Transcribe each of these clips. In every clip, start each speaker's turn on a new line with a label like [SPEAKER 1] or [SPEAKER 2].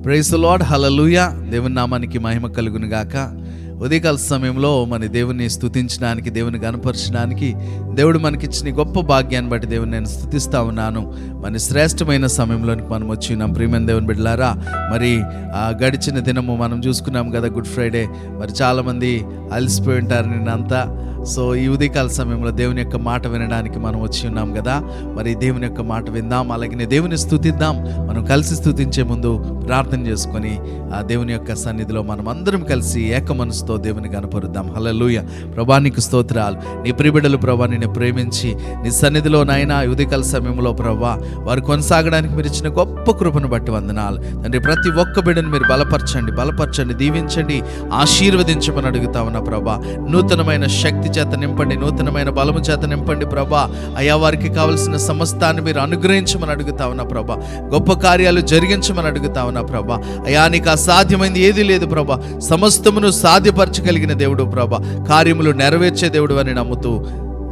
[SPEAKER 1] Praise the lord, హల్లెలూయా. దేవుని నామానికి మహిమ కలుగును గాక. ఉదయకాల సమయంలో మన దేవుని స్తుతించడానికి, దేవుని గణపరచడానికి దేవుడు మనకిచ్చిన గొప్ప భాగ్యాన్ని బట్టి దేవుని నేను స్తుతిస్తా ఉన్నాను. మన శ్రేష్టమైన సమయంలోనికి మనం వచ్చి ఉన్నాం. ప్రియమైన దేవుని బిడ్డలారా, మరి గడిచిన దినము మనం చూసుకున్నాం కదా, గుడ్ ఫ్రైడే. మరి చాలామంది అలసిపోయి ఉంటారు నిన్నంతా. సో ఈ ఉదయకాల సమయంలో దేవుని యొక్క మాట వినడానికి మనం వచ్చి ఉన్నాం కదా. మరి దేవుని యొక్క మాట విందాం, అలాగే దేవుని స్తుతిద్దాం. మనం కలిసి స్తుతించే ముందు ప్రార్థన చేసుకొని ఆ దేవుని యొక్క సన్నిధిలో మనం అందరం కలిసి ఏక మనసుతో దేవుని కనపరుద్దాం. హల్లెలూయా. ప్రభా నీకు స్తోత్రాలు. నీ ప్రియబిడ్డలు ప్రభా నిన్ను ప్రేమించి నీ సన్నిధిలో నాయనా ఉదయకాల సమయంలో ప్రభా వారు కొనసాగడానికి మీరు ఇచ్చిన గొప్ప కృపను బట్టి వందనాలు తండ్రి. ప్రతి ఒక్క బిడ్డను మీరు బలపరచండి, దీవించండి, ఆశీర్వదించమని అడుగుతా ఉన్నా ప్రభా. నూతనమైన శక్తి చేత నింపండి, నూతనమైన బలము చేత నింపండి ప్రభా. అయా వారికి కావలసిన సమస్తాన్ని మీరు అనుగ్రహించమని అడుగుతా ఉన్నా ప్రభా. గొప్ప కార్యాలు జరిగించమని అడుగుతా ఉన్నా ప్రభా. అయా నీకు అసాధ్యమైంది ఏది లేదు ప్రభా. సమస్తమును సాధ్యపరచగలిగిన దేవుడు ప్రభా, కార్యములు నెరవేర్చే దేవుడు అని నమ్ముతూ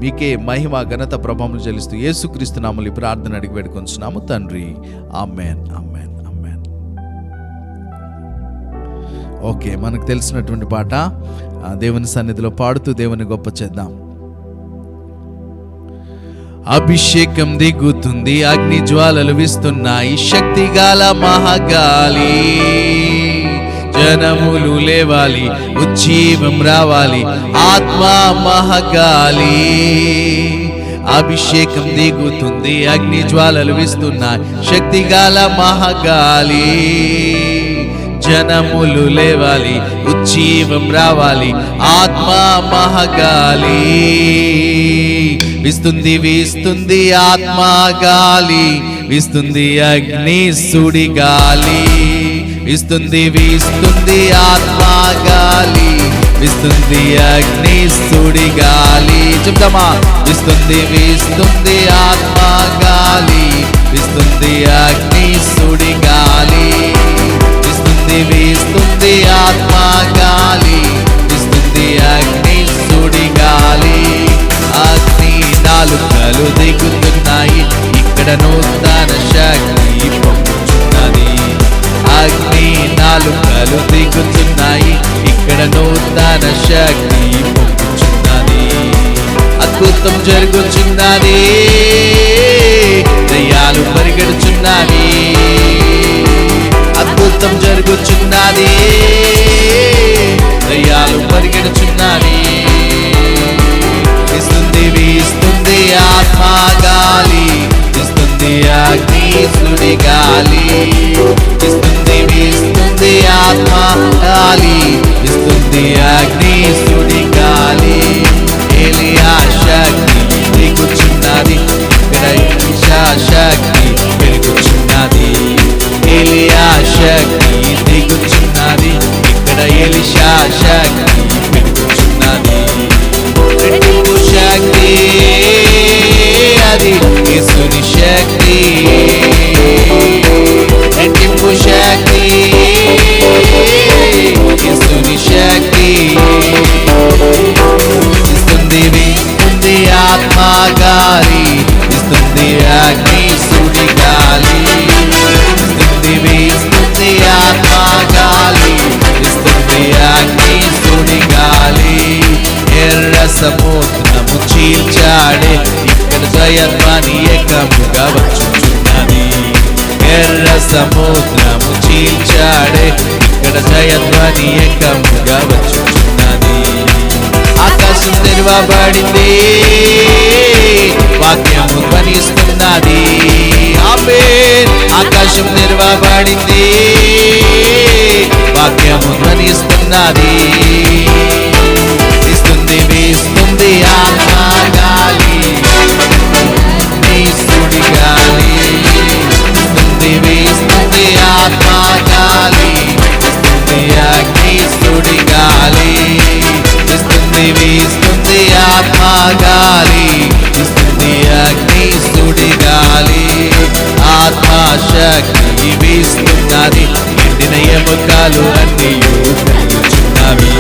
[SPEAKER 1] మీకే మహిమ ఘనత ప్రభావములు చెల్లిస్తూ యేసుక్రీస్తు నామములో ఈ ప్రార్థన అడిగి వేడుకొంచున్నాము తండ్రి. ఆమేన్, ఆమేన్, ఆమేన్. ఓకే, మనకు తెలిసినటువంటి పాట దేవుని సన్నిధిలో పాడుతూ దేవుని గొప్ప చేద్దాం. అభిషేకం దిగుతుంది, అగ్ని జ్వాలలు వీస్తున్నాయి, శక్తి గాల మహాగాలి, జనములు లేవాలి, ఉజ్జీవం రావాలి, ఆత్మ మహాగాలి. అభిషేకం దిగుతుంది, అగ్ని జ్వాలలు వీస్తున్నాయి, శక్తి గాల మహాగాలి, జనములు లేవాలి, ఉజ్జీవం రావాలి, ఆత్మ మహాగాలి. వీస్తుంది వీస్తుంది ఆత్మ గాలి, వీస్తుంది అగ్ని సుడి గాలి, వీస్తుంది వీస్తుంది ఆత్మ గాలి, వీస్తుంది అగ్ని సుడి గాలి. చెప్తామా? వీస్తుంది వీస్తుంది ఆత్మ గాలి, వీస్తుంది అగ్ని సుడి గాలి, వీస్తుంది వీస్తుంది ఆత్మ గాలి, వీస్తుంది అగ్ని సుడి గాలి. అగ్ని నాలుకలు దిగుతున్నాయి, ఇక్కడ నూతన శక్తి పొందుచున్నది. అగ్ని నాలుకలు దిగుతున్నాయి, ఇక్కడ నూతన శక్తి పొందుచున్నది. అద్భుతం జరుగుచున్నది, దయ్యాలు పరిగెడుచున్నవి. అద్భుతం జరుగుచున్నది, దయ్యాలు పరిగెడుచున్నవి. వీస్తుంది వీస్తుంది ఆత్మ గాలి, వీస్తుంది అగ్ని సుడి గాలి, వీస్తుంది వీస్తుంది ఆత్మ గాలి, వీస్తుంది అగ్ని సుడి గాలి. ఏలియా శక్తి దిగుచున్నది, ఇక్కడ ఎలీషా శక్తి పెరుగుచున్నది. ఏలియా శక్తి దిగుచున్నది, ఇక్కడ ఎలీషా శక్తి పెరుగుచున్నది. రెట్టింపు శక్తి అది యేసుని శక్తి, రెట్టింపు శక్తి యేసుని శక్తి. ఇస్తుంది వీస్తుంది ఆత్మ గాలి, ఇస్తుంది అగ్ని సుడి గాలి, ఇస్తుంది వీస్తుంది ఆత్మ గాలి, ఇస్తుంది అగ్ని సుడి గాలి. ఎర్ర సముద్రము చీల్చాడే, ఇక్కడ జయధ్వని ఏకముగా వచ్చుచున్నది. ఎర్ర సముద్రము చీల్చాడే, ఇక్కడ జయధ్వని ఏకముగా వచ్చుచున్నది. ఆకాశం తెరవబడింది, వాక్యము ధ్వనిస్తున్నది. ఆమేన్. ఆకాశం తెరవబడింది, వాక్యము ధ్వనిస్తున్నది. వీస్తుంది వీస్తుంది ఆత్మ గాలి, నీ సుడి గాలి, వీస్తుంది వీస్తుంది ఆత్మ గాలి, వీస్తుంది అగ్ని సుడి గాలి, వీస్తుంది వీస్తుంది ఆత్మ గాలి, వీస్తుంది అగ్ని సుడి గాలి. ఆత్మ శక్తి వీస్తున్నది, ఎండిన ఎముకలు అన్నీ కలుగుచున్నవి.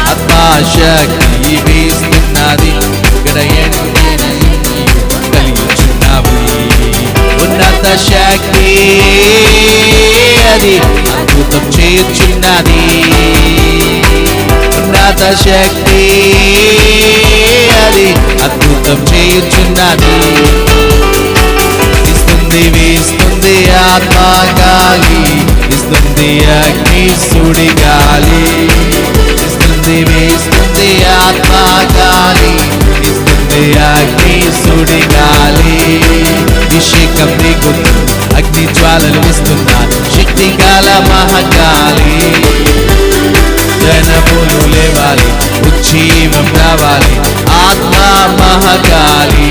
[SPEAKER 1] ఆత్మశక్తి వీస్తున్నది, ఇక్కడ ఎండిన కలుగుచున్నవి. ఉన్నత శక్తి అది అద్భుతం చేయుచున్నది. ఉన్నత శక్తి అది అద్భుతం చేయుచున్నది. ఇస్తుంది వీస్తుంది ఆత్మ గాలి, ఇస్తుంది అగ్ని సుడి గాలి. ఇస్తుంది వీస్తుంది ఆత్మ గాలి, ఇస్తుంది అగ్ని సుడి గాలి. అభిషేకం దిగుతుంది, అగ్ని జ్వాలలు ఇస్తున్నారు, శక్తి గల మహగాలి. జనములు లేవాలి, ఉజ్జీవం రావాలి, ఆత్మ మహగాలి.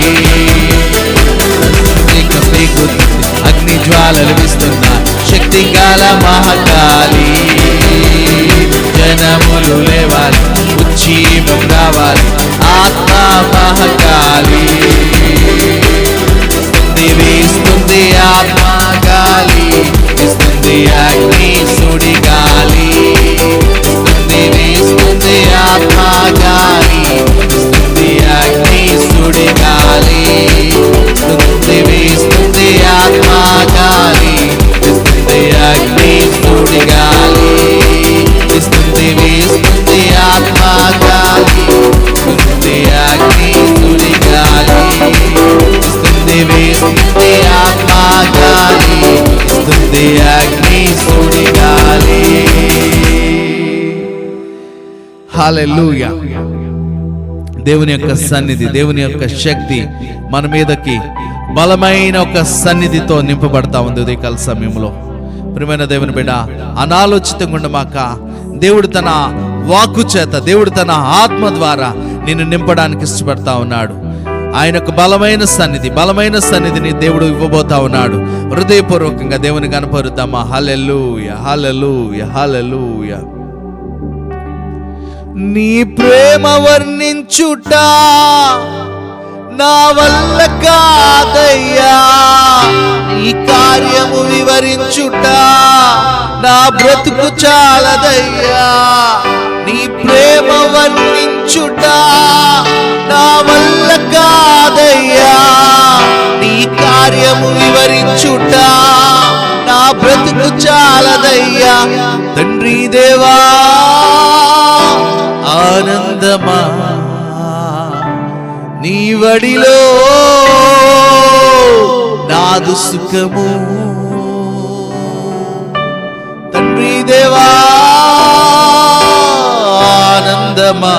[SPEAKER 1] అభిషేకం దిగుతుంది, అగ్ని జ్వాలలు ఇస్తున్నారు, శక్తి గల మహగాలి. జనములు లేవాలి, ఉజ్జీవం రావాలి, ఆత్మ మహగాలి. వీస్తుంది ఆత్మ గాలి, ఇస్తుంది అగ్ని సుడి గాలి. ఇస్తుంది వీస్తుంది ఆత్మ గాలి, ఇస్తుంది అగ్ని సుడి గాలి. ఇస్తుంది వీస్తుంది ఆత్మ గాలి, ఇస్తుంది అగ్ని సుడి గాలి. ఇస్తుంది వీస్తుంది ఆత్మ గాలి, ఇస్తుంది అగ్ని సుడి గాలి. ఇస్తుంది వీస్తుంది ఆత్మ గాలి, ఇస్తుంది అగ్ని సుడి గాలి. హల్లెలూయా. దేవుని యొక్క సన్నిధి, దేవుని యొక్క శక్తి మన మీదకి బలమైన ఒక సన్నిధితో నింపబడతా ఉంది ఉదయకాల సమయంలో. ప్రియమైన దేవుని బిడ్డ, అనాలోచితంగా ఉండమాక దేవుడు తన వాక్కు చేత, దేవుడు తన ఆత్మ ద్వారా నిన్ను నింపడానికి ఇష్టపడతా ఉన్నాడు. ఆయనకు బలమైన సన్నిధిని దేవుడు ఇవ్వబోతా ఉన్నాడు. హృదయపూర్వకంగా దేవుని కనపరుద్దామా. హల్లెలూయా, హల్లెలూయా, హల్లెలూయా. నీ ప్రేమ వర్ణించుట నా వల్ల కాదయ్యా, నీ కార్యము వివరించుట నా బ్రతుకు చాలదయ్యా. నీ ప్రేమ వర్ణించుట నా వల్ల కాదయ్యా, నీ కార్యము వివరించుట నా బ్రతుకు చాలదయ్యా. తండ్రి దేవా ఆనందమా, నీ వడిలో నాదు సుఖము. తండ్రి దేవా ఆనందమా,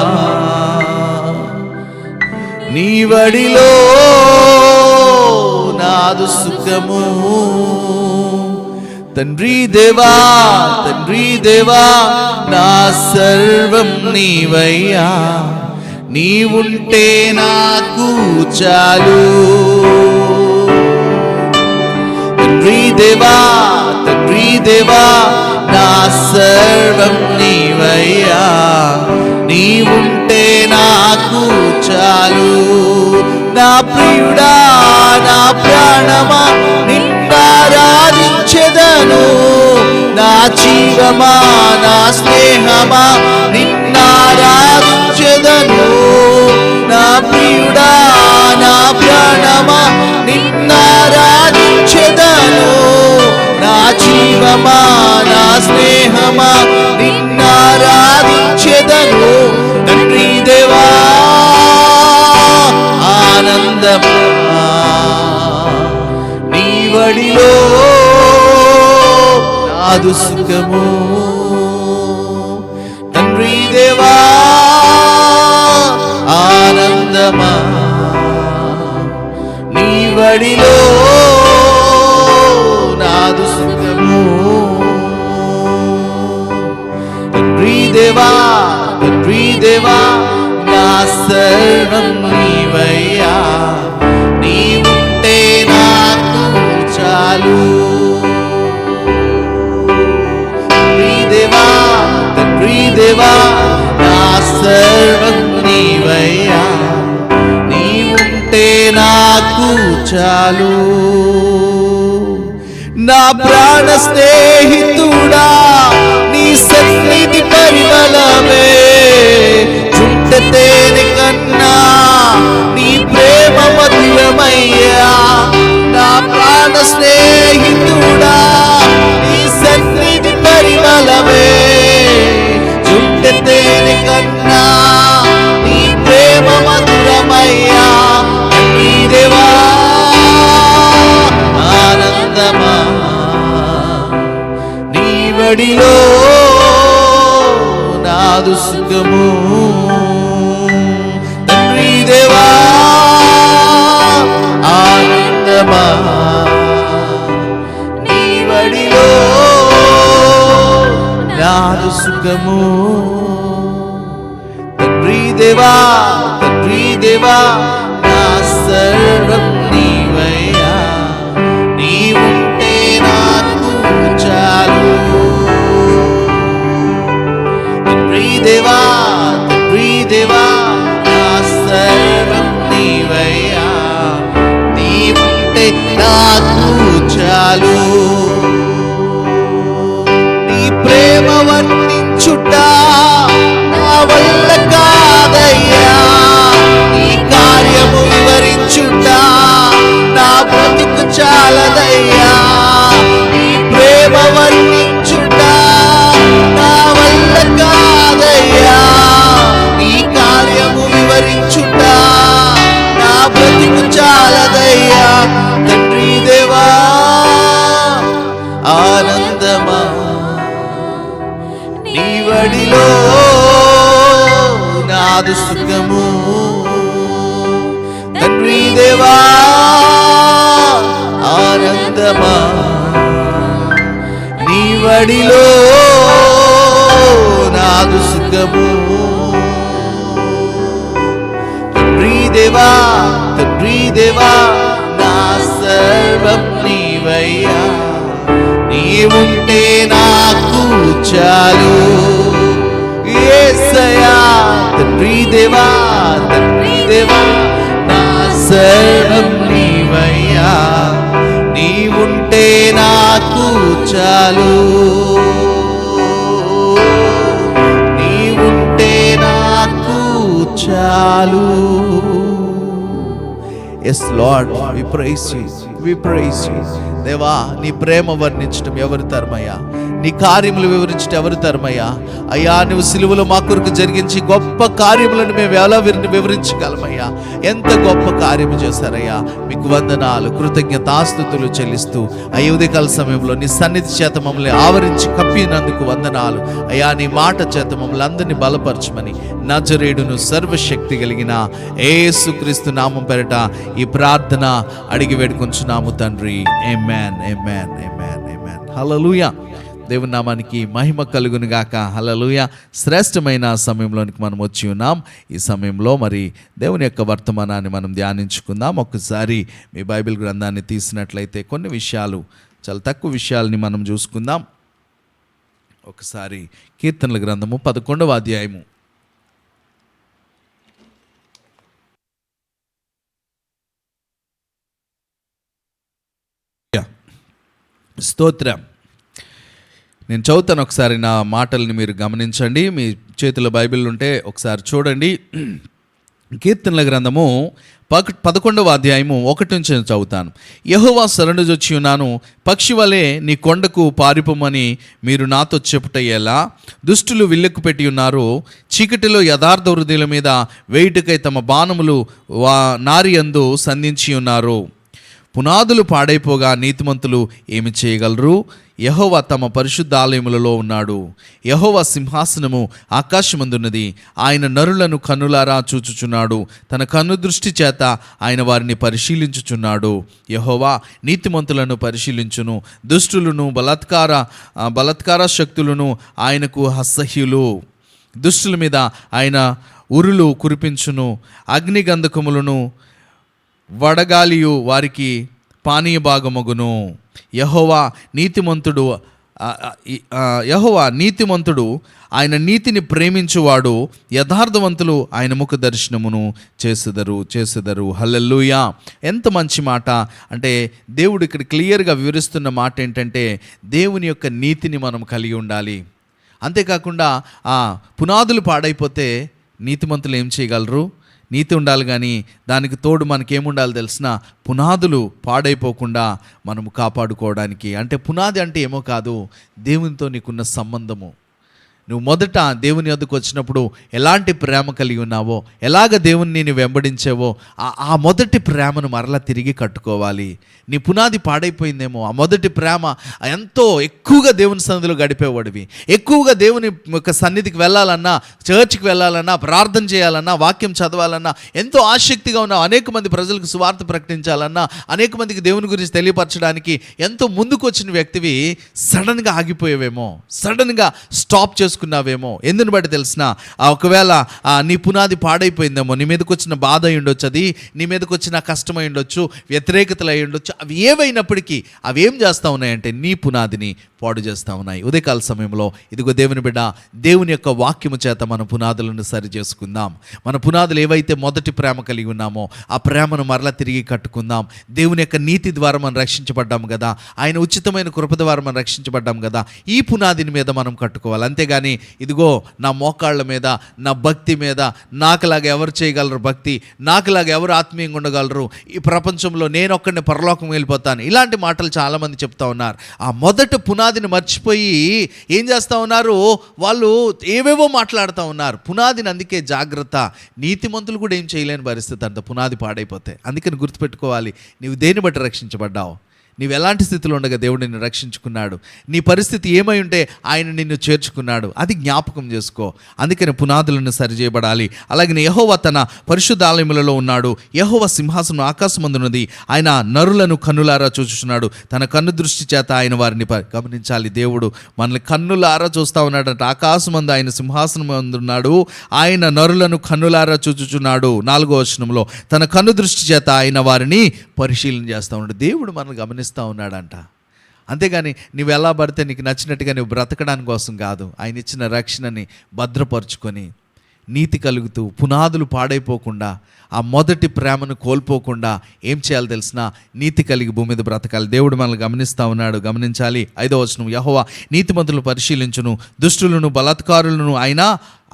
[SPEAKER 1] నీ వడిలో నాదు సుఖము. తండ్రి దేవా, తండ్రి దేవా నా సర్వం నీవయ్యా, నీవుంటే నాకు చాలు. తండ్రి దేవా, తండ్రి దేవా నా సర్వం నీవయ్యా, నీవుంటే నాకు చాలు. నా ప్రియుడా, నా ప్రాణమా నిన్నారాధించెదను. నా జీవమా, నా స్నేహమా నిన్నారాధించెదను. నా ప్రియుడా, నా ప్రాణమా నిన్నారాధించెదను. నా జీవమా, నా స్నేహమా నిన్నారాధించెదను. తండ్రి దేవా ఆనందమా, నీ వడిలో నాదు సుఖము. తండ్రి దేవా ఆనందమా, నీ వడిలో నాదు సుఖము. తండ్రి దేవా, తండ్రి దేవా నా సర్వం నీవయ్యా, నీవుంటే నాకు చాలు. తండ్రి దేవా, తండ్రి దేవా నా సర్వం నీవయ్యా, నీవుంటే నాకు చాలు. నా ప్రాణ స్నేహితుడా నీ సన్నిధి పరిమళమే, చుట్ట తేనె కన్నా నీ ప్రేమ మధురమయ్యా. నా ప్రాణ స్నేహితుడా నీ సన్నిధి వడిలో నాదు సుఖము. తండ్రి దేవా ఆనందమా నీ వడిలో నాదు సుఖము. తండ్రి దేవా నా సర్వం నీవయ్యా, నీవుంటే నాకు చాలు. తండ్రి దేవా నా సర్వం నీవయ్యా, నీవుంటే నాకు చాలు. నీ ప్రేమ వర్ణించుట నా వల్ల కాదయ్యా, నీ కార్యము వివరించుట నా బ్రతుకు చాలదయ్యా. నీ ప్రేమ వర్ణించుట నా వల్ల కాదయ్యా, నీ కార్యము వివరించుట నా బ్రతుకు చాలదయ్యా. తండ్రి దేవా ఆనందమా నీ వడిలో నాదు సుఖము. తండ్రి దేవా ఆనందమా నీ వడిలో నాదు సుఖము. తండ్రి దేవా నా సర్వం నీవయ్యా, నీవుంటే నాకు చాలు. యేసయ్యా తండ్రి దేవా నా సర్వం నీవయ్యా, నీవుంటే నాకు చాలు. నీవుంటే నాకు చాలు. Yes Lord, we praise you. దేవా నీ ప్రేమ వర్ణించడం ఎవరి తరమయ్యా, నీ కార్యములు వివరించడం ఎవరి తరమయ్యా. అయ్యా నువ్వు సిలువలో మా కొరకు జరిగించి గొప్ప కార్యములను మేము ఎలా వివరించగలమయ్యా. ఎంత గొప్ప కార్యము చేశారయ్యా, మీకు వందనాలు, కృతజ్ఞతాస్తుతులు చెల్లిస్తూ అయ్యా ఉదయకాల సమయంలో నీ సన్నిధి చేత మమ్మల్ని ఆవరించి కప్పినందుకు వందనాలు అయ్యా. నీ మాట చేత మమ్మల్ని అందరినీ బలపరచమని నజరేయుడును సర్వశక్తి కలిగిన యేసుక్రీస్తు నామం పేరట ఈ ప్రార్థన అడిగి వేడుకొంచున్నాము తండ్రి. ఆమేన్. హల్లెలూయా. దేవుని నామానికి మహిమ కలుగును గాక. హల్లెలూయా. శ్రేష్టమైన సమయంలోనికి మనం వచ్చి ఉన్నాం. ఈ సమయంలో మరి దేవుని యొక్క వర్తమానాన్ని మనం ధ్యానించుకుందాం. ఒక్కసారి మీ బైబిల్ గ్రంథాన్ని తీసినట్లయితే కొన్ని విషయాలు, చాలా తక్కువ విషయాలని మనం చూసుకుందాం. ఒకసారి కీర్తనల గ్రంథము 11వ అధ్యాయము. స్తోత్రం. నేను చదువుతాను, ఒకసారి నా మాటల్ని మీరు గమనించండి. మీ చేతిలో బైబిల్ ఉంటే ఒకసారి చూడండి. కీర్తనల గ్రంథము 11వ అధ్యాయము 1 నుంచి నేను చదువుతాను. యెహోవా శరణుజొచ్చి ఉన్నాను, పక్షి వలె నీ కొండకు పారిపోమని మీరు నాతో చెప్పుట ఎలా? దుష్టులు విల్లెక్కు పెట్టి ఉన్నారు, చీకటిలో యథార్థ హృదయుల మీద వేయుటకై తమ బాణములు నారియందు సంధించి ఉన్నారు. పునాదులు పాడైపోగా నీతిమంతులు ఏమి చేయగలరు? యెహోవా తమ పరిశుద్ధ ఆలయములలో ఉన్నాడు. యెహోవా సింహాసనము ఆకాశమందున్నది. ఆయన నరులను కన్నులారా చూచుచున్నాడు. తన కన్ను దృష్టి చేత ఆయన వారిని పరిశీలించుచున్నాడు. యెహోవా నీతిమంతులను పరిశీలించును, దుష్టులను బలాత్కార శక్తులను ఆయనకు అసహ్యులు. దుష్టుల మీద ఆయన ఉరులు కురిపించును, అగ్నిగంధకములను వడగాలియు వారికి పానీయ భాగమగును. యెహోవా నీతిమంతుడు ఆయన నీతిని ప్రేమించువాడు, యథార్థవంతులు ఆయన ముఖ దర్శనమును చేసెదరు. హల్లెలూయా. ఎంత మంచి మాట అంటే, దేవుడు ఇక్కడ క్లియర్గా వివరిస్తున్న మాట ఏంటంటే, దేవుని యొక్క నీతిని మనం కలిగి ఉండాలి. అంతేకాకుండా పునాదులు పాడైపోతే నీతిమంతులు ఏం చేయగలరు? నీతి ఉండాలి, కానీ దానికి తోడు మనకేముండాలి తెలిసిన? పునాదులు పాడైపోకుండా మనము కాపాడుకోవడానికి. అంటే పునాది అంటే ఏమో కాదు, దేవునితో నీకున్న సంబంధము, నువ్వు మొదట దేవుని యొద్దకు వచ్చినప్పుడు ఎలాంటి ప్రేమ కలిగి ఉన్నావో, ఎలాగ దేవుణ్ణి నువ్వు వెంబడించావో ఆ మొదటి ప్రేమను మరలా తిరిగి కట్టుకోవాలి. నీ పునాది పాడైపోయిందేమో. ఆ మొదటి ప్రేమ ఎంతో ఎక్కువగా దేవుని సన్నిధిలో గడిపేవాడివి, ఎక్కువగా దేవుని యొక్క సన్నిధికి వెళ్ళాలన్నా, చర్చ్కి వెళ్ళాలన్నా, ప్రార్థన చేయాలన్నా, వాక్యం చదవాలన్నా ఎంతో ఆసక్తిగా ఉన్నావు. అనేక మంది ప్రజలకు సువార్త ప్రకటించాలన్నా, అనేక మందికి దేవుని గురించి తెలియపరచడానికి ఎంతో ముందుకు వచ్చిన వ్యక్తివి సడన్గా ఆగిపోయేవేమో, సడన్గా స్టాప్ చేసుకున్నావేమో. ఎందుని బట్టి తెలిసిన, ఒకవేళ నీ పునాది పాడైపోయిందేమో, నీ మీదకి వచ్చిన బాధ అయి ఉండొచ్చు, అది నీ మీదకి వచ్చిన కష్టమై ఉండొచ్చు, వ్యతిరేకతలు అయి ఉండొచ్చు. అవి ఏవైనప్పటికీ అవి ఏం చేస్తూ ఉన్నాయంటే నీ పునాదిని పాడు చేస్తూ ఉన్నాయి. ఉదయకాల సమయంలో ఇదిగో దేవుని బిడ్డ, దేవుని యొక్క వాక్యము చేత మన పునాదులను సరి చేసుకుందాం. మన పునాదులు ఏవైతే మొదటి ప్రేమ కలిగి ఉన్నామో ఆ ప్రేమను మరలా తిరిగి కట్టుకుందాం. దేవుని యొక్క నీతి ద్వారా మనం రక్షించబడ్డాం కదా, ఆయన ఉచితమైన కృప ద్వారా మనం రక్షించబడ్డాం కదా, ఈ పునాదిని మీద మనం కట్టుకోవాలి. అంతేగాని ఇదిగో నా మోకాళ్ళ మీద, నా భక్తి మీద, నాకులాగా ఎవరు చేయగలరు భక్తి, నాకులాగా ఎవరు ఆత్మీయంగా ఉండగలరు, ఈ ప్రపంచంలో నేను ఒక్కడిని పరలోకం వెళ్ళిపోతాను, ఇలాంటి మాటలు చాలామంది చెప్తా ఉన్నారు. ఆ మొదటి పునాదిని మర్చిపోయి ఏం చేస్తూ ఉన్నారు, వాళ్ళు ఏవేవో మాట్లాడుతూ ఉన్నారు. పునాదిని అందుకే జాగ్రత్త. నీతిమంతులు కూడా ఏం చేయలేని పరిస్థితి అంత పునాది పాడైపోతే. అందుకని గుర్తుపెట్టుకోవాలి, నీవు దేన్ని బట్టి రక్షించబడ్డావు, నీవు ఎలాంటి స్థితిలో ఉండగా దేవుడు నిన్ను రక్షించుకున్నాడు, నీ పరిస్థితి ఏమై ఉంటే ఆయన నిన్ను చేర్చుకున్నాడు, అది జ్ఞాపకం చేసుకో. అందుకని పునాదులను సరిచేయబడాలి. అలాగే యెహోవా తన పరిశుద్ధ ఆలయములలో ఉన్నాడు, యెహోవా సింహాసనం ఆకాశమందున్నది, ఆయన నరులను కన్నులారా చూచుచున్నాడు, తన కన్ను దృష్టి చేత ఆయన వారిని గమనించాలి. దేవుడు మనల్ని కన్నులారా చూస్తూ ఉన్నాడంట. ఆకాశమందు ఆయన సింహాసనం అందున్నాడు, ఆయన నరులను కన్నులారా చూచుచున్నాడు. 4వ వచనంలో తన కన్ను దృష్టి చేత ఆయన వారిని పరిశీలన చేస్తూ ఉన్నాడు. దేవుడు మనల్ని గమనిస్తూ ఉన్నాడంట. అంతేగాని నువ్వు ఎలా పడితే నీకు నచ్చినట్టుగా నువ్వు బ్రతకడానికి కోసం కాదు. ఆయన ఇచ్చిన రక్షణని భద్రపరుచుకొని నీతి కలుగుతూ పునాదులు పాడైపోకుండా, ఆ మొదటి ప్రేమను కోల్పోకుండా ఏం చేయాలి తెలిసిన, నీతి కలిగి భూమి మీద బ్రతకాలి. దేవుడు మనల్ని గమనిస్తూ ఉన్నాడు, గమనించాలి. 5వ వచనం, యెహోవా నీతిమంతులను పరిశీలించును, దుష్టులను బలాత్కారులను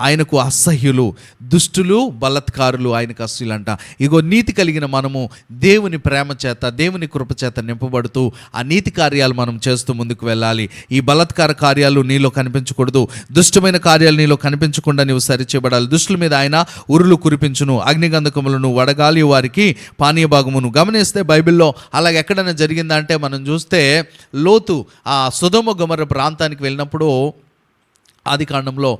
[SPEAKER 1] ఆయనకు అసహ్యులు. దుష్టులు బలాత్కారులు ఆయనకు అసహ్యులంట. ఇగో నీతి కలిగిన మనము దేవుని ప్రేమ చేత, దేవుని కృప చేత నింపబడుతూ ఆ నీతి కార్యాలు మనం చేస్తూ ముందుకు వెళ్ళాలి. ఈ బలాత్కార కార్యాలు నీలో కనిపించకూడదు, దుష్టమైన కార్యాలు నీలో కనిపించకుండా నీవు సరిచేయబడాలి. దుష్టుల మీద ఆయన ఉరులు కురిపించును, అగ్నిగంధకములను, వడగాలి వారికి పానీయ భాగమును. గమనిస్తే బైబిల్లో అలాగ ఎక్కడైనా జరిగిందంటే మనం చూస్తే లోతు ఆ సొదొమ గొమొర్రా ప్రాంతానికి వెళ్ళినప్పుడు ఆది కాండంలో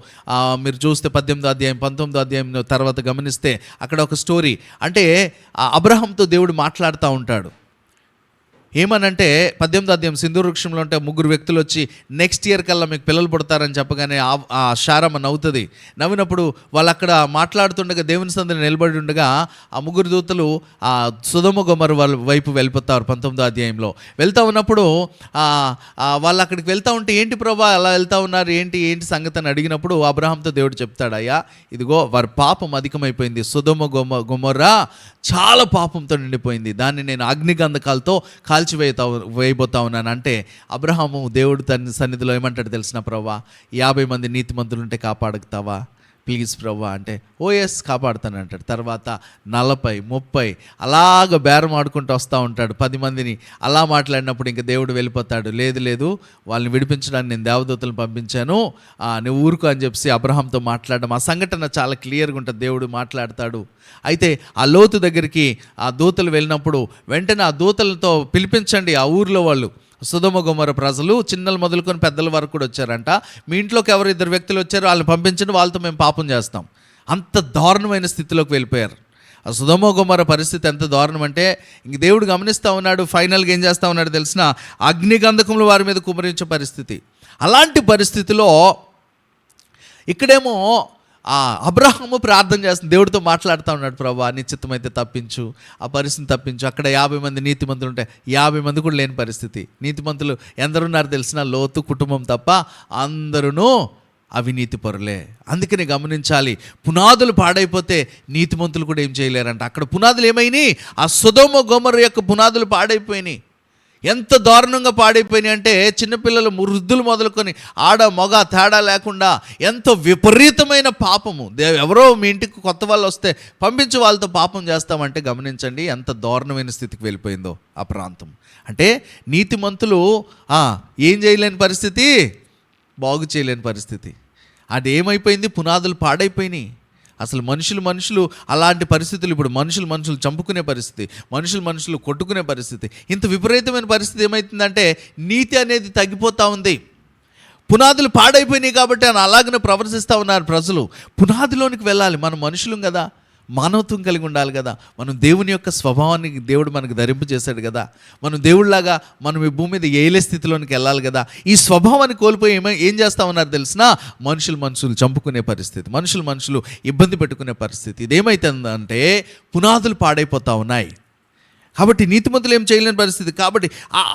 [SPEAKER 1] మీరు చూస్తే 18వ అధ్యాయం 19వ అధ్యాయం తర్వాత గమనిస్తే అక్కడ ఒక స్టోరీ. అంటే అబ్రహాంతో దేవుడు మాట్లాడుతూ ఉంటాడు. ఏమనంటే 18వ అధ్యాయం, సింధూర వృక్షంలో ఉంటే 3 వ్యక్తులు వచ్చి నెక్స్ట్ ఇయర్ కల్లా మీకు పిల్లలు పుడతారని చెప్పగానే ఆ శారమ్మ నవ్వుతుంది. నవ్వినప్పుడు వాళ్ళు అక్కడ మాట్లాడుతుండగా దేవుని సందులో నిలబడి ఉండగా ఆ 3 దూతలు ఆ సొదొమ గొమొర్రా వాళ్ళ వైపు వెళ్ళిపోతారు. 19వ అధ్యాయంలో వెళ్తూ ఉన్నప్పుడు వాళ్ళు అక్కడికి వెళ్తూ ఉంటే, ఏంటి ప్రభా అలా వెళ్తూ ఉన్నారు, ఏంటి సంగతి అని అడిగినప్పుడు అబ్రహాంతో దేవుడు చెప్తాడు, అయ్యా ఇదిగో వారి పాపం అధికమైపోయింది, సొదొమ గొమొర్రా చాలా పాపంతో నిండిపోయింది, దాన్ని నేను అగ్నిగంధకాలతో వేయబోతా ఉన్నాను. అంటే అబ్రహాము దేవుడు తన సన్నిధిలో ఏమంటాడు తెలిసిన, ప్రవ్వా 50 మంది నీతిమంతులు ఉంటే కాపాడుతావా ప్లీజ్ ప్రవ్వా అంటే, ఓ ఎస్ కాపాడుతాను అంటాడు. తర్వాత 40, 30 అలాగ బేరం ఆడుకుంటూ వస్తూ ఉంటాడు. 10 మందిని అలా మాట్లాడినప్పుడు ఇంకా దేవుడు వెళ్ళిపోతాడు. లేదు వాళ్ళని విడిపించడానికి నేను దేవదూతలను పంపించాను, నువ్వు ఊరుకో అని చెప్పి అబ్రహాంతో మాట్లాడడం. ఆ సంఘటన చాలా క్లియర్గా ఉంటుంది. దేవుడు మాట్లాడతాడు. అయితే ఆ లోతు దగ్గరికి ఆ దూతలు వెళ్ళినప్పుడు వెంటనే ఆ దూతలతో పిలిపించండి, ఆ ఊరిలో వాళ్ళు సొదొమ గొమొర్రా ప్రజలు చిన్నలు మొదలుకొని పెద్దల వరకు కూడా వచ్చారంట. మీ ఇంట్లోకి ఎవరు 2 వ్యక్తులు వచ్చారో వాళ్ళని పంపించండి, వాళ్ళతో మేము పాపం చేస్తాం. అంత దారుణమైన స్థితిలోకి వెళ్ళిపోయారు. ఆ సొదొమ గొమొర్రా పరిస్థితి ఎంత దారుణం అంటే ఇంక దేవుడు గమనిస్తూ ఉన్నాడు. ఫైనల్గా ఏం చేస్తూ ఉన్నాడు తెలిసిన, అగ్నిగంధకములు వారి మీద కుమరించే పరిస్థితి. అలాంటి పరిస్థితిలో ఇక్కడేమో అబ్రహాము ప్రార్థన చేస్తుంది, దేవుడితో మాట్లాడుతూ ఉన్నాడు, ప్రభా నీ చిత్తమైతే తప్పించు, ఆ పరిస్థితిని తప్పించు. అక్కడ 50 మంది నీతిమంతులు ఉంటే 50 మంది కూడా లేని పరిస్థితి. నీతిమంతులు ఎందరున్నారు తెలిసిన, లోతు కుటుంబం తప్ప అందరూ అవినీతి పరులే. అందుకని గమనించాలి, పునాదులు పాడైపోతే నీతిమంతులు కూడా ఏం చేయలేరంట. అక్కడ పునాదులు ఏమైనాయి, ఆ సొదొమ గొమొర్రా యొక్క పునాదులు పాడైపోయినాయి. ఎంత దారుణంగా పాడైపోయినాయి అంటే చిన్నపిల్లలు వృద్ధులు మొదలుకొని ఆడ మగ తేడా లేకుండా ఎంతో విపరీతమైన పాపము. ఎవరో మీ ఇంటికి కొత్త వాళ్ళు వస్తే పంపించి వాళ్ళతో పాపం చేస్తామంటే గమనించండి ఎంత దారుణమైన స్థితికి వెళ్ళిపోయిందో ఆ ప్రాంతం. అంటే నీతిమంతులు ఏం చేయలేని పరిస్థితి, బాగు చేయలేని పరిస్థితి. అది ఏమైపోయింది? పునాదులు పాడైపోయినాయి. అసలు మనుషులు అలాంటి పరిస్థితులు, ఇప్పుడు మనుషులు చంపుకునే పరిస్థితి, మనుషులు కొట్టుకునే పరిస్థితి, ఇంత విపరీతమైన పరిస్థితి ఏమవుతుందంటే నీతి అనేది తగ్గిపోతూ ఉంది. పునాదులు పాడైపోయినాయి కాబట్టి అని అలాగనే ప్రవర్తిస్తూ ఉన్నారు ప్రజలు. పునాదిలోనికి వెళ్ళాలి. మనం మనుషులం కదా, మానవత్వం కలిగి ఉండాలి కదా. మనం దేవుని యొక్క స్వభావాన్ని దేవుడు మనకు ధరింపు చేశాడు కదా. మనం దేవుడిలాగా మనం ఈ భూమి మీద ఏలే స్థితిలోనికి వెళ్ళాలి కదా. ఈ స్వభావాన్ని కోల్పోయి ఏం చేస్తా ఉన్నారు తెలిసినా? మనుషులు చంపుకునే పరిస్థితి, మనుషులు ఇబ్బంది పెట్టుకునే పరిస్థితి. ఇదేమైతుందంటే పునాదులు పాడైపోతూ ఉన్నాయి. కాబట్టి నీతిమంతులు ఏం చేయలేని పరిస్థితి. కాబట్టి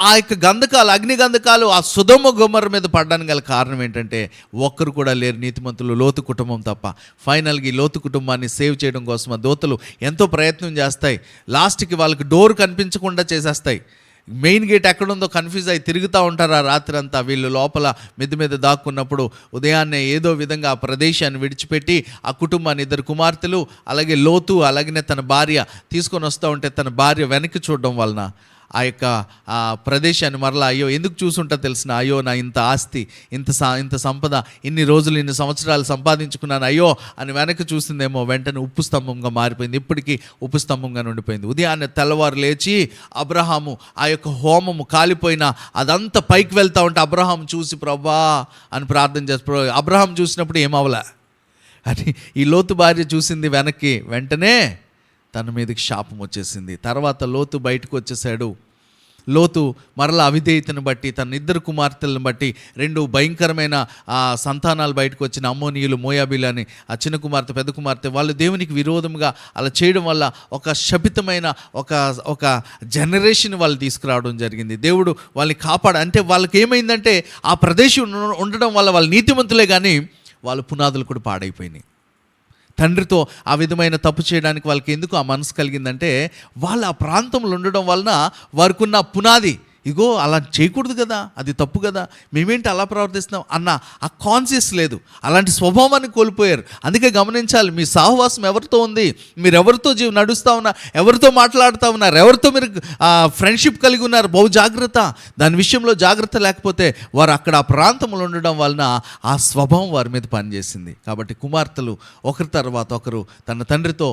[SPEAKER 1] ఆ యొక్క గంధకాలు, అగ్ని గంధకాలు ఆ సొదొమ గొమొర్రా మీద పడడానికి గల కారణం ఏంటంటే ఒక్కరు కూడా లేరు నీతిమంతులు, లోతు కుటుంబం తప్ప. ఫైనల్గా ఈ లోతు కుటుంబాన్ని సేవ్ చేయడం కోసం ఆ దూతలు ఎంతో ప్రయత్నం చేస్తాయి. లాస్ట్కి వాళ్ళకి డోర్ కనిపించకుండా చేసేస్తాయి. మెయిన్ గేట్ ఎక్కడుందో కన్ఫ్యూజ్ అయ్యి తిరుగుతూ ఉంటారు ఆ రాత్రి అంతా. వీళ్ళు లోపల మిద్ది మీద దాక్కున్నప్పుడు ఉదయాన్నే ఏదో విధంగా ఆ ప్రదేశాన్ని విడిచిపెట్టి ఆ కుటుంబాన్ని, 2 కుమార్తెలు అలాగే లోతు అలాగనే తన భార్య తీసుకొని వస్తూ ఉంటే తన భార్య వెనక్కి చూడడం వలన ఆ యొక్క ఆ ప్రదేశాన్ని మరలా అయ్యో ఎందుకు చూసుంటా తెలిసిన, అయ్యో నా ఇంత ఆస్తి, ఇంత సంపద, ఇన్ని రోజులు ఇన్ని సంవత్సరాలు సంపాదించుకున్నాను అయ్యో అని వెనక్కి చూసిందేమో. వెంటనే ఉప్పు స్తంభంగా మారిపోయింది. ఇప్పటికీ ఉప్పు స్తంభంగా ఉండిపోయింది. ఉదయాన్నే తెల్లవారు లేచి అబ్రహాము ఆ యొక్క హోమము కాలిపోయిన అదంతా పైకి వెళ్తూ ఉంటే అబ్రహాం చూసి ప్రభా అని ప్రార్థన చేసి, అబ్రహాం చూసినప్పుడు ఏమవలే అని ఈ లోతు భార్య చూసింది వెనక్కి. వెంటనే తన మీదకి శాపం వచ్చేసింది. తర్వాత లోతు బయటకు వచ్చేసాడు. లోతు మరలా అవిధేయతను బట్టి, తన 2 కుమార్తెలను బట్టి 2 భయంకరమైన సంతానాలు బయటకు వచ్చిన అమ్మోనీయులు, మోయాబీలు అని ఆ చిన్న కుమార్తె పెద్ద కుమార్తె, వాళ్ళు దేవునికి విరోధంగా అలా చేయడం వల్ల ఒక శపితమైన ఒక జనరేషన్ వాళ్ళు తీసుకురావడం జరిగింది. దేవుడు వాళ్ళని అంటే వాళ్ళకి ఏమైందంటే ఆ ప్రదేశం ఉండడం వల్ల వాళ్ళు నీతిమంతులే కానీ వాళ్ళ పునాదులు కూడా పాడైపోయినాయి. తండ్రితో ఆ విధమైన తప్పు చేయడానికి వాళ్ళకి ఎందుకు ఆ మనసు కలిగిందంటే వాళ్ళు ఆ ప్రాంతంలో ఉండడం వలన వారికి ఉన్న పునాది, ఇగో అలా చేయకూడదు కదా, అది తప్పు కదా, మేమేంటి అలా ప్రవర్తిస్తున్నాం అన్న ఆ కాన్షియస్ లేదు. అలాంటి స్వభావాన్ని కోల్పోయారు. అందుకే గమనించాలి, మీ సహవాసం ఎవరితో ఉంది, మీరు ఎవరితో నడుస్తూ ఉన్నారు, ఎవరితో మాట్లాడుతూ ఉన్నారు, ఎవరితో మీరు ఫ్రెండ్షిప్ కలిగి ఉన్నారు, బహు జాగ్రత్త. దాని విషయంలో జాగ్రత్త లేకపోతే వారు అక్కడ ఆ ప్రాంతంలో ఉండడం వలన ఆ స్వభావం వారి మీద పనిచేసింది. కాబట్టి కుమార్తెలు ఒకరి తర్వాత ఒకరు తన తండ్రితో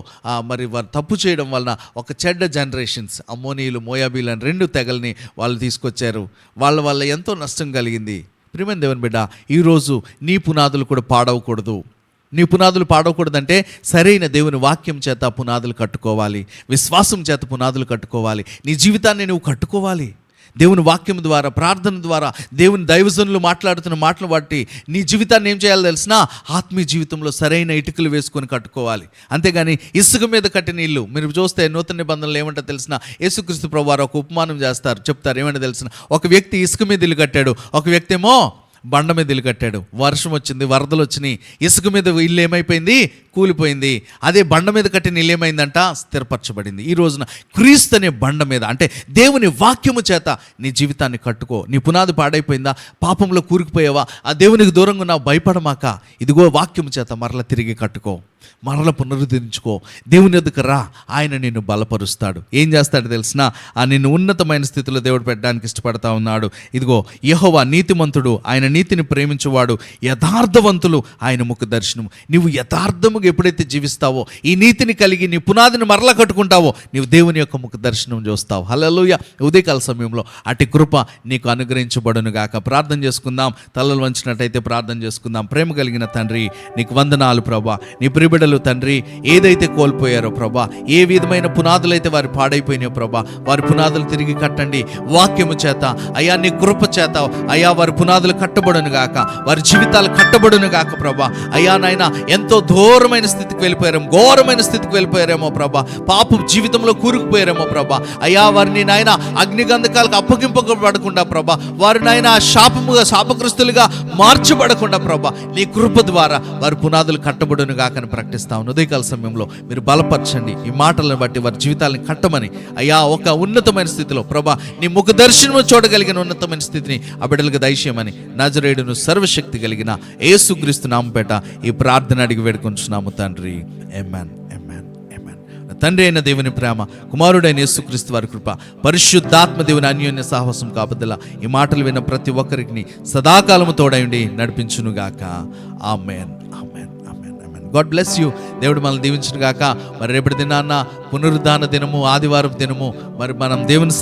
[SPEAKER 1] మరి వారు తప్పు చేయడం వలన ఒక చెడ్డ జనరేషన్స్, అమ్మోనీయులు, మోయాబీలు అని 2 తెగల్ని వాళ్ళు తీసుకొచ్చారు. వాళ్ళ వల్ల ఎంతో నష్టం కలిగింది. ప్రియమైన దేవుని బిడ్డ, ఈరోజు నీ పునాదులు కూడా పాడవకూడదు. నీ పునాదులు పాడవకూడదంటే సరైన దేవుని వాక్యం చేత పునాదులు కట్టుకోవాలి, విశ్వాసం చేత పునాదులు కట్టుకోవాలి, నీ జీవితాన్ని నువ్వు కట్టుకోవాలి. దేవుని వాక్యం ద్వారా, ప్రార్థన ద్వారా, దేవుని దైవజనులు మాట్లాడుతున్న మాటలు బట్టి నీ జీవితాన్ని ఏం చేయాలో తెలిసినా ఆత్మీయ జీవితంలో సరైన ఇటుకలు వేసుకొని కట్టుకోవాలి. అంతేగాని ఇసుక మీద కట్టిన ఇల్లు. మీరు చూస్తే నూతన నిబంధనలు ఏమంటో తెలిసిన, యేసుక్రీస్తు ప్రభువారు ఒక ఉపమానం చెప్తారు. ఏమంటే తెలిసిన, ఒక వ్యక్తి ఇసుక మీద ఇల్లు కట్టాడు, ఒక వ్యక్తి ఏమో బండ మీద ఇల్లు కట్టాడు. వర్షం వచ్చింది, వరదలు వచ్చినాయి, ఇసుక మీద ఇల్లు ఏమైపోయింది? కూలిపోయింది. అదే బండ మీద కట్టిన ఇల్లు ఏమైందంట? స్థిరపరచబడింది. ఈ రోజున క్రీస్తు అనే బండ మీద, అంటే దేవుని వాక్యము చేత నీ జీవితాన్ని కట్టుకో. నీ పునాది పాడైపోయిందా? పాపంలో కూరుకుపోయావా? ఆ దేవునికి దూరంగా ఉన్నావు? భయపడమాక. ఇదిగో వాక్యము చేత మరల తిరిగి కట్టుకో, మరల పునరుద్ధరించుకో. దేవుని ఎదుకు రా, ఆయన నిన్ను బలపరుస్తాడు. ఏం చేస్తాడు తెలిసినా? నిన్ను ఉన్నతమైన స్థితిలో దేవుడు పెట్టడానికి ఇష్టపడతా ఉన్నాడు. ఇదిగో యెహోవా నీతిమంతుడు, ఆయన నీతిని ప్రేమించువాడు, యథార్థవంతులు ఆయన ముఖ దర్శనము. నువ్వు యథార్థముగా ఎప్పుడైతే జీవిస్తావో, ఈ నీతిని కలిగి నీ పునాదిని మరలా కట్టుకుంటావో, నీవు దేవుని యొక్క ముఖ దర్శనం చూస్తావు. హల్లెలూయా. ఉదయకాల సమయంలో అటు కృప నీకు అనుగ్రహించబడును గాక. ప్రార్థన చేసుకుందాం. తలలు వంచినట్టయితే ప్రార్థన చేసుకుందాం. ప్రేమ కలిగిన తండ్రి, నీకు వందనాలు ప్రభా. నీ ప్రియబిడ్డలు తండ్రి ఏదైతే కోల్పోయారో ప్రభా, ఏ విధమైన పునాదులైతే వారు పాడైపోయినాయో ప్రభా, వారి పునాదులు తిరిగి కట్టండి. వాక్యము చేత అయ్యా, నీ కృప చేత అయ్యా వారి పునాదులు కట్టబడును గాక, వారి జీవితాలు కట్టబడును గాక ప్రభా. అయ్యా నాయన, ఎంతో ఘోరమైన స్థితికి వెళ్ళిపోయారేమో, ఘోరమైన స్థితికి వెళ్ళిపోయారేమో ప్రభా, పాప జీవితంలో కూరుకుపోయారేమో ప్రభా. అయ్యా వారిని నాయన అగ్నిగంధకాలకు అప్పగింపబడకుండా ప్రభా, వారి నాయన శాపగ్రస్తులుగా మార్చబడకుండా ప్రభా, నీ కృప ద్వారా వారి పునాదులు కట్టబడును గాకని ప్రకటిస్తాం. ఉదయకాల సమయంలో మీరు బలపరచండి. ఈ మాటలను బట్టి వారి జీవితాలను కట్టమని అయ్యా, ఒక ఉన్నతమైన స్థితిలో ప్రభా, నీ ముఖ దర్శనము చూడగలిగిన ఉన్నతమైన స్థితిని ఆ బిడ్డలకు దయచేయమని నజరేయుడును సర్వశక్తి కలిగిన యేసుక్రీస్తు నామముపేట ఈ ప్రార్థన అడిగి వేడుకొంచున్నాము తండ్రి. ఆమేన్, ఆమేన్, ఆమేన్. తండ్రి అయిన దేవుని ప్రేమ, కుమారుడైన యేసుక్రీస్తు వారి కృప, పరిశుద్ధాత్మ దేవుని అన్యోన్య సాహసం కాపుదల ఈ మాటలు విన్న ప్రతి ఒక్కరికి సదాకాలము తోడైండి నడిపించునుగాక. ఆమేన్, ఆమేన్, ఆమేన్, ఆమేన్. God bless you. దేవుడు మనల్ని దీవించును గాక. మరి రేపటి దినాన్న పునరుద్ధాన దినము, ఆదివారం దినము. మరి మనం దేవుని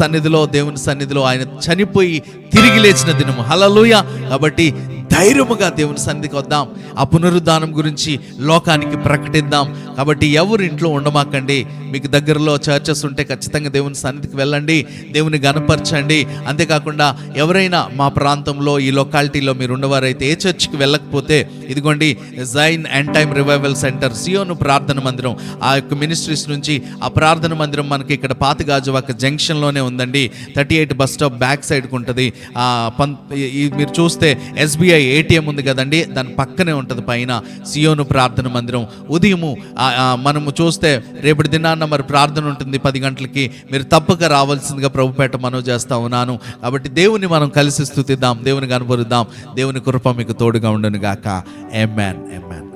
[SPEAKER 1] సన్నిధిలో ఆయన చనిపోయి తిరిగి లేచిన దినము. హల్లెలూయా. కాబట్టి ధైర్యముగా దేవుని సన్నిధికి వద్దాం. ఆ పునరుద్ధానం గురించి లోకానికి ప్రకటిద్దాం. కాబట్టి ఎవరు ఇంట్లో ఉండమాకండి. మీకు దగ్గరలో చర్చెస్ ఉంటే ఖచ్చితంగా దేవుని సన్నిధికి వెళ్ళండి, దేవుని గణపరచండి. అంతేకాకుండా ఎవరైనా మా ప్రాంతంలో ఈ లొకాలిటీలో మీరు ఉన్నవారైతే ఏ చర్చికి వెళ్ళకపోతే ఇదిగోండి Zion end time revival centre, సియోను ప్రార్థన మందిరం, ఆ యొక్క మినిస్ట్రీస్ నుంచి ఆ ప్రార్థన మందిరం మనకి ఇక్కడ పాతగాజువాక జంక్షన్లోనే ఉందండి. 38 బస్ స్టాప్ బ్యాక్ సైడ్కి ఉంటుంది. మీరు చూస్తే SBI ATM ఉంది కదండి, దాని పక్కనే ఉంటుంది పైన సియోను ప్రార్థన మందిరం. ఉదయము మనము చూస్తే రేపటి దినాన్న మరి ప్రార్థన ఉంటుంది 10 గంటలకి. మీరు తప్పక రావాల్సిందిగా ప్రభుపేట మనవి చేస్తా ఉన్నాను. కాబట్టి దేవుని మనం కలిసి స్తుతిద్దాం, దేవుని కనపరుద్దాం. దేవుని కృప మీకు తోడుగా ఉండును గాక. ఆమేన్, ఆమేన్.